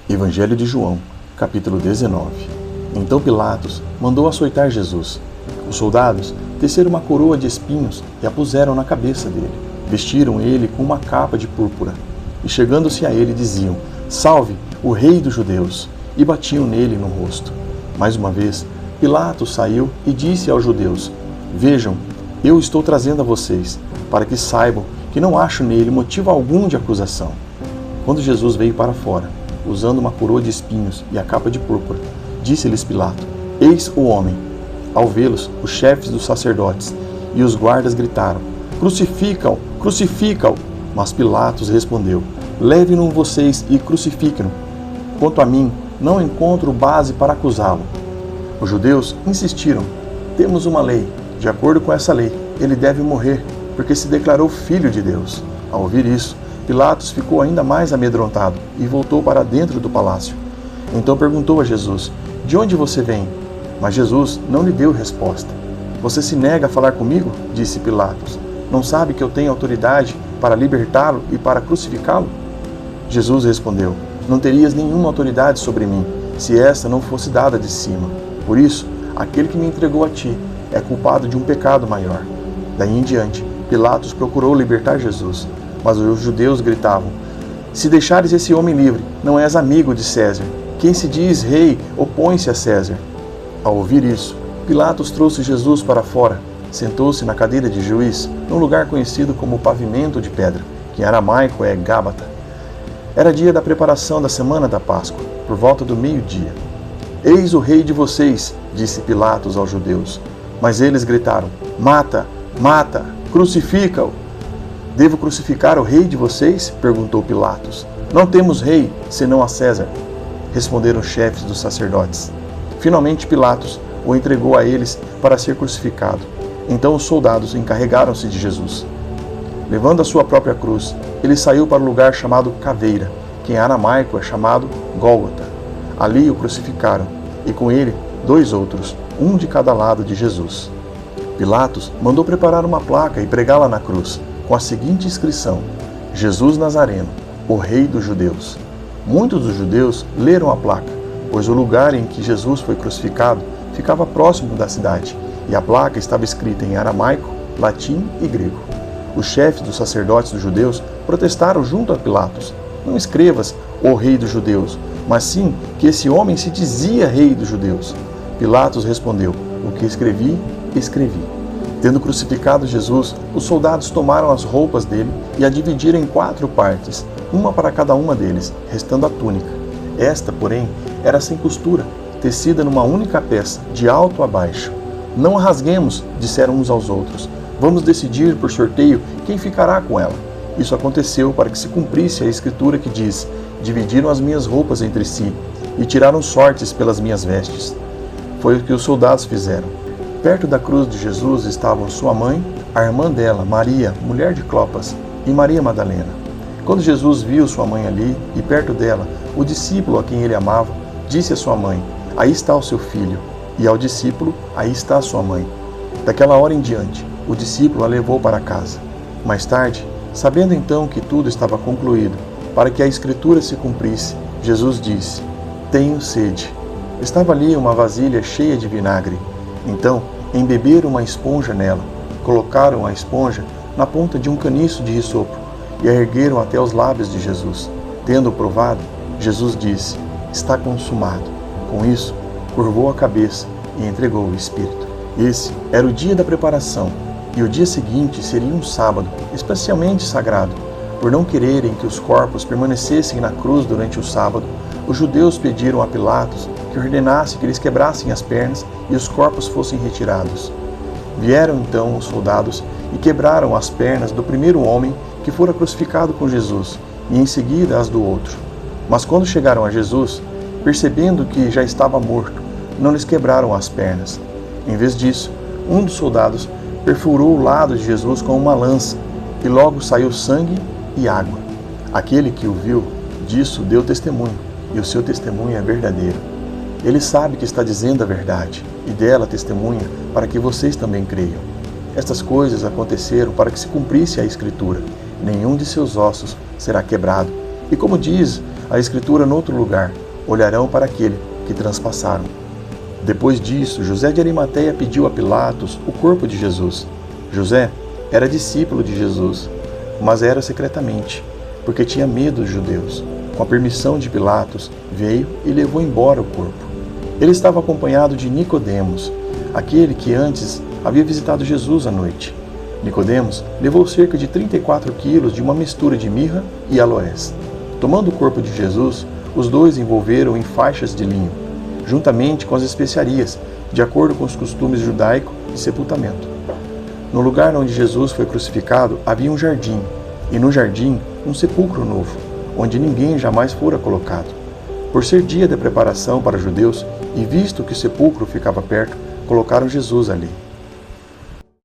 Evangelho de João, capítulo 19. Então Pilatos mandou açoitar Jesus. Os soldados teceram uma coroa de espinhos e a puseram na cabeça dele. Vestiram ele com uma capa de púrpura. E chegando-se a ele diziam: Salve, o rei dos judeus! E batiam nele no rosto. Mais uma vez, Pilatos saiu e disse aos judeus: Vejam, eu estou trazendo a vocês, para que saibam que não acho nele motivo algum de acusação. Quando Jesus veio para fora, usando uma coroa de espinhos e a capa de púrpura, disse-lhes Pilato: Eis o homem. Ao vê-los, os chefes dos sacerdotes e os guardas gritaram: Crucificam! Crucificam! Mas Pilatos respondeu: Levem-no vocês e crucifiquem-no. Quanto a mim, não encontro base para acusá-lo. Os judeus insistiram: Temos uma lei. De acordo com essa lei, ele deve morrer, porque se declarou filho de Deus. Ao ouvir isso, Pilatos ficou ainda mais amedrontado e voltou para dentro do palácio. Então perguntou a Jesus: De onde você vem? Mas Jesus não lhe deu resposta. Você se nega a falar comigo? Disse Pilatos. Não sabe que eu tenho autoridade para libertá-lo e para crucificá-lo? Jesus respondeu: Não terias nenhuma autoridade sobre mim, se esta não fosse dada de cima. Por isso, aquele que me entregou a ti é culpado de um pecado maior. Daí em diante, Pilatos procurou libertar Jesus. Mas os judeus gritavam: Se deixares esse homem livre, não és amigo de César. Quem se diz rei opõe-se a César. Ao ouvir isso, Pilatos trouxe Jesus para fora, sentou-se na cadeira de juiz, num lugar conhecido como Pavimento de Pedra, que em aramaico é Gábata. Era dia da preparação da semana da Páscoa, por volta do meio-dia. Eis o rei de vocês, disse Pilatos aos judeus. Mas eles gritaram: Mata, mata, crucifica-o. Devo crucificar o rei de vocês? Perguntou Pilatos. Não temos rei, senão a César, responderam os chefes dos sacerdotes. Finalmente Pilatos o entregou a eles para ser crucificado. Então os soldados encarregaram-se de Jesus. Levando a sua própria cruz, ele saiu para o lugar chamado Caveira, que em aramaico é chamado Gólgota. Ali o crucificaram, e com ele 2 outros, um de cada lado de Jesus. Pilatos mandou preparar uma placa e pregá-la na cruz, com a seguinte inscrição: Jesus Nazareno, o rei dos judeus. Muitos dos judeus leram a placa, pois o lugar em que Jesus foi crucificado ficava próximo da cidade, e a placa estava escrita em aramaico, latim e grego. Os chefes dos sacerdotes dos judeus protestaram junto a Pilatos: Não escrevas o rei dos judeus, mas sim que esse homem se dizia rei dos judeus. Pilatos respondeu: O que escrevi, escrevi. Tendo crucificado Jesus, os soldados tomaram as roupas dele e a dividiram em 4 partes, uma para cada uma deles, restando a túnica. Esta, porém, era sem costura, tecida numa única peça, de alto a baixo. Não a rasguemos, disseram uns aos outros. Vamos decidir por sorteio quem ficará com ela. Isso aconteceu para que se cumprisse a escritura que diz: Dividiram as minhas roupas entre si e tiraram sortes pelas minhas vestes. Foi o que os soldados fizeram. Perto da cruz de Jesus estavam sua mãe, a irmã dela, Maria, mulher de Clopas, e Maria Madalena. Quando Jesus viu sua mãe ali, e perto dela, o discípulo a quem ele amava, disse à sua mãe: Aí está o seu filho. E ao discípulo: Aí está a sua mãe. Daquela hora em diante, o discípulo a levou para casa. Mais tarde, sabendo então que tudo estava concluído, para que a escritura se cumprisse, Jesus disse: Tenho sede. Estava ali uma vasilha cheia de vinagre. Então, embeberam uma esponja nela, colocaram a esponja na ponta de um caniço de hisopo e a ergueram até os lábios de Jesus. Tendo provado, Jesus disse: Está consumado. Com isso, curvou a cabeça e entregou o Espírito. Esse era o dia da preparação, e o dia seguinte seria um sábado, especialmente sagrado. Por não quererem que os corpos permanecessem na cruz durante o sábado, os judeus pediram a Pilatos que ordenasse que eles quebrassem as pernas e os corpos fossem retirados. Vieram então os soldados e quebraram as pernas do primeiro homem que fora crucificado com Jesus, e em seguida as do outro. Mas quando chegaram a Jesus, percebendo que já estava morto, não lhes quebraram as pernas. Em vez disso, um dos soldados perfurou o lado de Jesus com uma lança, e logo saiu sangue e água. Aquele que o viu, disso deu testemunho, e o seu testemunho é verdadeiro. Ele sabe que está dizendo a verdade, e dela testemunha para que vocês também creiam. Estas coisas aconteceram para que se cumprisse a Escritura: nenhum de seus ossos será quebrado. E como diz a Escritura noutro lugar: olharão para aquele que transpassaram. Depois disso, José de Arimateia pediu a Pilatos o corpo de Jesus. José era discípulo de Jesus, mas era secretamente, porque tinha medo dos judeus. Com a permissão de Pilatos, veio e levou embora o corpo. Ele estava acompanhado de Nicodemos, aquele que antes havia visitado Jesus à noite. Nicodemos levou cerca de 34 quilos de uma mistura de mirra e aloés. Tomando o corpo de Jesus, os dois envolveram em faixas de linho, juntamente com as especiarias, de acordo com os costumes judaicos de sepultamento. No lugar onde Jesus foi crucificado havia um jardim, e no jardim um sepulcro novo, onde ninguém jamais fora colocado. Por ser dia de preparação para os judeus, e visto que o sepulcro ficava perto, colocaram Jesus ali.